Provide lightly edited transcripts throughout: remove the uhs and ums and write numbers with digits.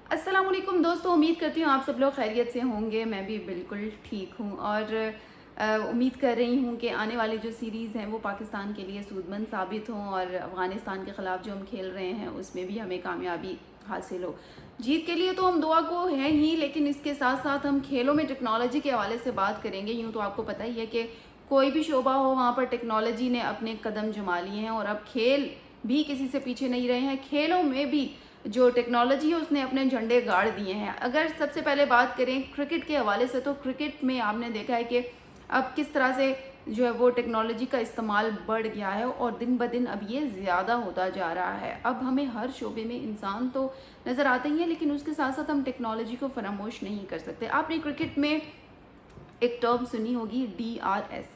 अस्सलाम वालेकुम दोस्तों, उम्मीद करती हूँ आप सब लोग खैरियत से होंगे। मैं भी बिल्कुल ठीक हूँ और उम्मीद कर रही हूँ कि आने वाली जो सीरीज़ हैं वो पाकिस्तान के लिए सूदमंद साबित हों और अफ़गानिस्तान के ख़िलाफ़ जो हम खेल रहे हैं उसमें भी हमें कामयाबी हासिल हो। जीत के लिए तो हम दुआ को हैं ही, लेकिन इसके साथ साथ हम खेलों में टेक्नोलॉजी के हवाले से बात करेंगे। यूँ तो आपको पता ही है कि कोई भी शोबा हो वहाँ पर टेक्नोलॉजी ने अपने कदम जमा लिए हैं और अब खेल भी किसी से पीछे नहीं रहे हैं। खेलों में भी जो टेक्नोलॉजी है उसने अपने झंडे गाड़ दिए हैं। अगर सबसे पहले बात करें क्रिकेट के हवाले से, तो क्रिकेट में आपने देखा है कि अब किस तरह से जो है वो टेक्नोलॉजी का इस्तेमाल बढ़ गया है और दिन ब दिन अब ये ज़्यादा होता जा रहा है। अब हमें हर शोबे में इंसान तो नज़र आते ही हैं, लेकिन उसके साथ साथ हम टेक्नोलॉजी को फरामोश नहीं कर सकते। आपने क्रिकेट में एक टर्म सुनी होगी, DRS।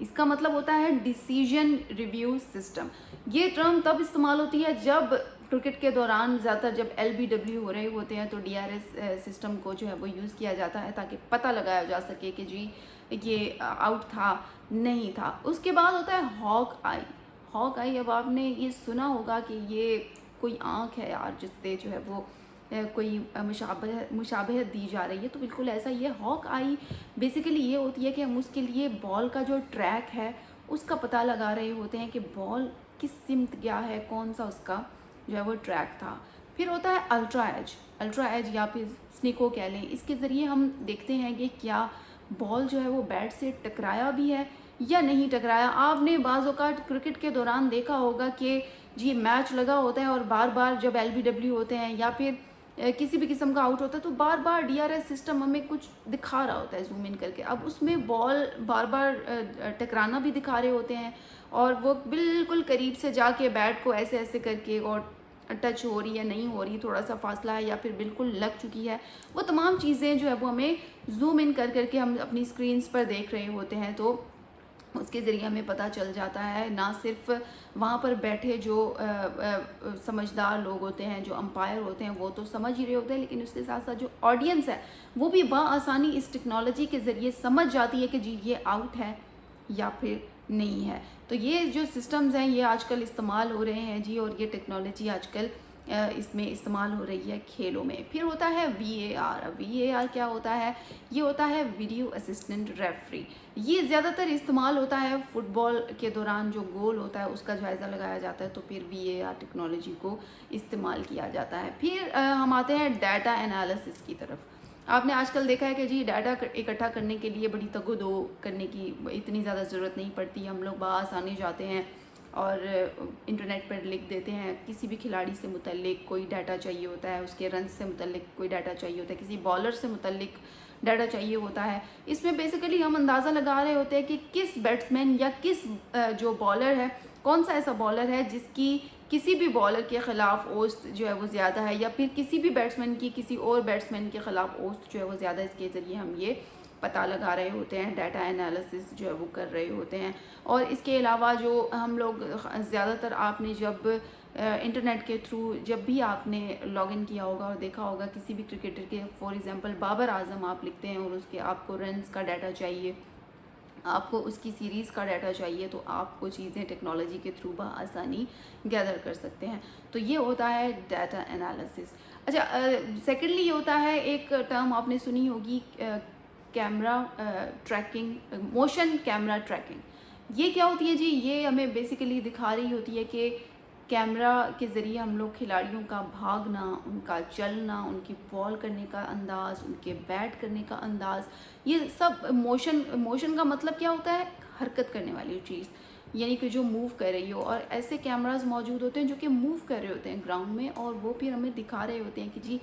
इसका मतलब होता है डिसीजन रिव्यू सिस्टम। ये टर्म तब इस्तेमाल होती है जब क्रिकेट के दौरान ज़्यादातर जब LBW हो रहे होते हैं तो DRS सिस्टम को जो है वो यूज़ किया जाता है ताकि पता लगाया जा सके कि जी ये आउट था, नहीं था। उसके बाद होता है हॉक आई। हॉक आई, अब आपने ये सुना होगा कि ये कोई आँख है यार जिससे जो है वो कोई मुशाबहत दी जा रही है, तो बिल्कुल ऐसा ही है। हॉक आई बेसिकली ये होती है कि हम उसके लिए बॉल का जो ट्रैक है उसका पता लगा रहे होते हैं कि बॉल किस सिमत गया है, कौन सा उसका जो है वो ट्रैक था। फिर होता है अल्ट्रा एज या फिर स्निको कह लें। इसके ज़रिए हम देखते हैं कि क्या बॉल जो है वो बैट से टकराया भी है या नहीं टकराया। आपने बाज़ औक़ात क्रिकेट के दौरान देखा होगा कि जी मैच लगा होता है और बार बार जब LBW होते हैं या फिर किसी भी किस्म का आउट होता है तो बार बार DRS सिस्टम हमें कुछ दिखा रहा होता है जूम इन करके। अब उसमें बॉल बार बार टकराना भी दिखा रहे होते हैं और वो बिल्कुल करीब से जाके बैट को ऐसे ऐसे करके और टच हो रही है, नहीं हो रही, थोड़ा सा फासला है या फिर बिल्कुल लग चुकी है। वो तमाम चीज़ें जो है वो हमें जूम इन कर करके हम अपनी स्क्रीन्स पर देख रहे होते हैं, तो उसके ज़रिए हमें पता चल जाता है। ना सिर्फ वहाँ पर बैठे जो समझदार लोग होते हैं, जो अंपायर होते हैं, वो तो समझ ही रहे होते हैं, लेकिन उसके साथ साथ जो ऑडियंस है वो भी बआसानी इस टेक्नोलॉजी के ज़रिए समझ जाती है कि जी ये आउट है या फिर नहीं है। तो ये जो सिस्टम्स हैं ये आजकल इस्तेमाल हो रहे हैं जी, और ये टेक्नोलॉजी आजकल इसमें इस्तेमाल हो रही है खेलों में। फिर होता है VAR। अब VAR क्या होता है? ये होता है वीडियो असिस्टेंट रेफरी। ये ज़्यादातर इस्तेमाल होता है फुटबॉल के दौरान, जो गोल होता है उसका जायज़ा लगाया जाता है तो फिर VAR टेक्नोलॉजी को इस्तेमाल किया जाता है। फिर हम आते हैं डाटा एनालिसिस की तरफ। आपने आजकल देखा है कि जी डाटा इकट्ठा करने के लिए बड़ी तगो-दो करने की इतनी ज़्यादा ज़रूरत नहीं पड़ती। हम लोग बआसानी जाते हैं और इंटरनेट पर लिख देते हैं। किसी भी खिलाड़ी से मुतल्लिक कोई डाटा चाहिए होता है, उसके रन से मुतल्लिक कोई डाटा चाहिए होता है, किसी बॉलर से मुतल्लिक डाटा चाहिए होता है। इसमें बेसिकली हम अंदाज़ा लगा रहे होते हैं कि किस बैट्समैन या किस जो बॉलर है, कौन सा ऐसा बॉलर है जिसकी किसी भी बॉलर के ख़िलाफ़ औसत जो है वो ज़्यादा है, या फिर किसी भी बैट्समैन की किसी और बैट्समैन के ख़िलाफ़ औसत जो है वो ज़्यादा। इसके ज़रिए हम ये पता लगा रहे होते हैं, डाटा एनालिसिस जो है वो कर रहे होते हैं। और इसके अलावा जो हम लोग ज़्यादातर, आपने जब इंटरनेट के थ्रू जब भी आपने लॉगिन किया होगा और देखा होगा किसी भी क्रिकेटर के, फॉर एग्ज़ाम्पल बाबर आज़म आप लिखते हैं और उसके आपको रन्स का डाटा चाहिए, आपको उसकी सीरीज़ का डाटा चाहिए, तो आपको चीज़ें टेक्नोलॉजी के थ्रू बआसानी गैदर कर सकते हैं। तो ये होता है डाटा एनालिसिस। अच्छा, सेकेंडली ये होता है, एक टर्म आपने सुनी होगी, camera tracking, motion camera tracking. ये क्या होती है जी? ये हमें बेसिकली दिखा रही होती है कि कैमरा के ज़रिए हम लोग खिलाड़ियों का भागना, उनका चलना, उनकी बॉल करने का अंदाज़, उनके बैट करने का अंदाज़, ये सब मोशन का मतलब क्या होता है? हरकत करने वाली चीज़, यानी कि जो मूव कर रही हो। और ऐसे कैमरास मौजूद होते हैं जो कि मूव कर रहे होते हैं ग्राउंड में, और वो फिर हमें दिखा रहे होते हैं कि जी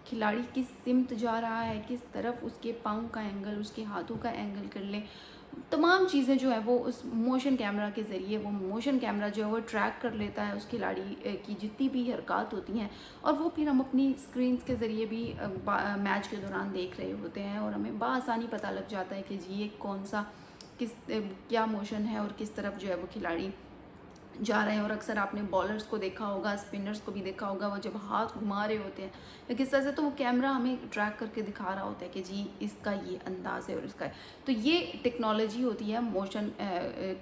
खिलाड़ी किस सिमत जा रहा है, किस तरफ, उसके पाँव का एंगल, उसके हाथों का एंगल कर लें। तमाम चीज़ें जो है वो उस मोशन कैमरा के ज़रिए, वो मोशन कैमरा जो है वो ट्रैक कर लेता है उस खिलाड़ी की जितनी भी हरकत होती हैं, और वो फिर हम अपनी स्क्रीन्स के ज़रिए भी मैच के दौरान देख रहे होते हैं, और हमें बआसानी पता लग जाता है कि जी ये कौन सा क्या मोशन है और किस तरफ जो है वो खिलाड़ी जा रहे हैं। और अक्सर आपने बॉलर्स को देखा होगा, स्पिनर्स को भी देखा होगा, वो जब हाथ घुमा रहे होते हैं या किस तरह से, तो वो कैमरा हमें ट्रैक करके दिखा रहा होता है कि जी इसका ये अंदाज़ है और इसका है। तो ये टेक्नोलॉजी होती है मोशन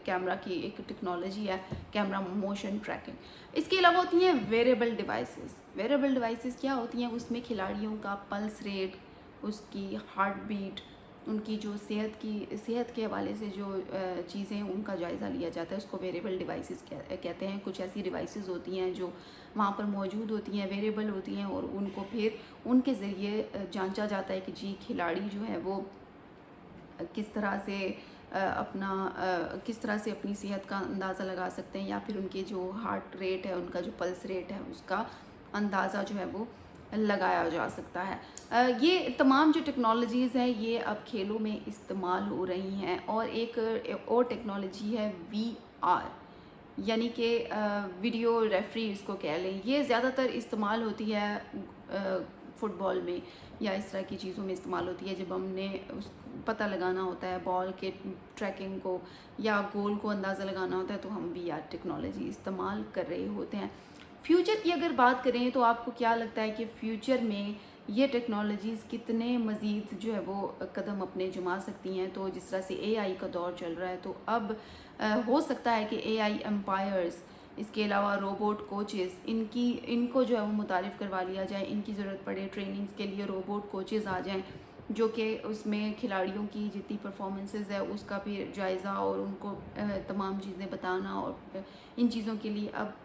कैमरा की, एक टेक्नोलॉजी है कैमरा मोशन ट्रैकिंग। इसके अलावा होती हैं वेरेबल डिवाइसेस। वेरेबल डिवाइसेस क्या होती हैं? उसमें खिलाड़ियों का पल्स रेट, उसकी हार्ट बीट, उनकी जो सेहत के हवाले से जो चीज़ें हैं उनका जायज़ा लिया जाता है, उसको वेरेबल डिवाइसेस कहते हैं। कुछ ऐसी डिवाइसेस होती हैं जो वहाँ पर मौजूद होती हैं, वेरेबल होती हैं, और उनको फिर उनके ज़रिए जांचा जाता है कि जी खिलाड़ी जो है वो किस तरह से किस तरह से अपनी सेहत का अंदाज़ा लगा सकते हैं, या फिर उनके जो हार्ट रेट है, उनका जो पल्स रेट है, उसका अंदाज़ा जो है वो लगाया जा सकता है। ये तमाम जो टेक्नोलॉजीज़ हैं ये अब खेलों में इस्तेमाल हो रही हैं। और एक और टेक्नोलॉजी है वीआर, यानी कि वीडियो रेफरी इसको कह लें। ये ज़्यादातर इस्तेमाल होती है फ़ुटबॉल में या इस तरह की चीज़ों में इस्तेमाल होती है, जब हमने उस पता लगाना होता है बॉल के ट्रैकिंग को या गोल को अंदाज़ा लगाना होता है, तो हम वीआर टेक्नोलॉजी इस्तेमाल कर रहे होते हैं। फ्यूचर की अगर बात करें तो आपको क्या लगता है कि फ़्यूचर में ये टेक्नोलॉजीज़ कितने मज़ीद जो है वो कदम अपने जमा सकती हैं? तो जिस तरह से एआई का दौर चल रहा है, तो अब हो सकता है कि एआई एम्पायर्स, इसके अलावा रोबोट कोचेस, इनको जो है वो मुतारिफ़ करवा लिया जाए। इनकी ज़रूरत पड़े ट्रेनिंग्स के लिए रोबोट कोचेस आ जाएँ, जो कि उसमें खिलाड़ियों की जितनी परफॉर्मेंसेस है उसका भी जायज़ा और उनको तमाम चीज़ें बताना। और इन चीज़ों के लिए अब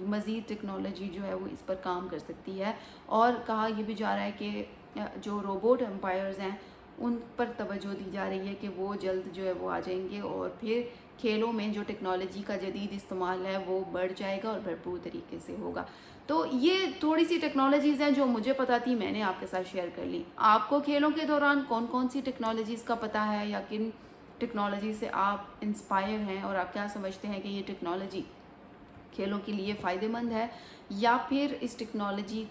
मज़ीद टेक्नोलॉजी जो है वो इस पर काम कर सकती है। और कहा यह भी जा रहा है कि जो रोबोट एम्पायर्स हैं उन पर तवज्जो दी जा रही है कि वो जल्द जो है वो आ जाएंगे, और फिर खेलों में जो टेक्नोलॉजी का जदीद इस्तेमाल है वो बढ़ जाएगा और भरपूर तरीके से होगा। तो ये थोड़ी सी टेक्नोलॉजीज़ हैं जो मुझे पता थी, मैंने आपके साथ शेयर कर ली। आपको खेलों के दौरान कौन कौन सी टेक्नोलॉजीज़ का पता है, या किन टेक्नोलॉजी से आप इंस्पायर हैं, और आप क्या समझते हैं कि ये टेक्नोलॉजी खेलों के लिए फ़ायदेमंद है, या फिर इस टेक्नोलॉजी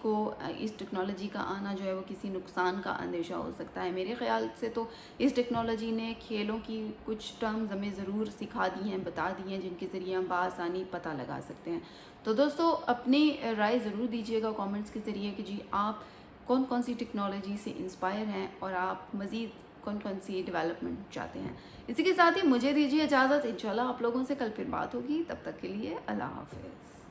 का आना जो है वो किसी नुकसान का अंदेशा हो सकता है? मेरे ख़्याल से तो इस टेक्नोलॉजी ने खेलों की कुछ टर्म्स हमें ज़रूर सिखा दी हैं, बता दी हैं, जिनके ज़रिए हम बआसानी पता लगा सकते हैं। तो दोस्तों अपनी राय ज़रूर दीजिएगा कमेंट्स के ज़रिए कि जी आप कौन कौन सी टेक्नोलॉजी से इंस्पायर हैं, और आप मज़ीद कौन कौन सी डेवलपमेंट चाहते हैं। इसी के साथ ही मुझे दीजिए इजाज़त। इंशाल्लाह आप लोगों से कल फिर बात होगी, तब तक के लिए अल्लाह हाफ़िज़।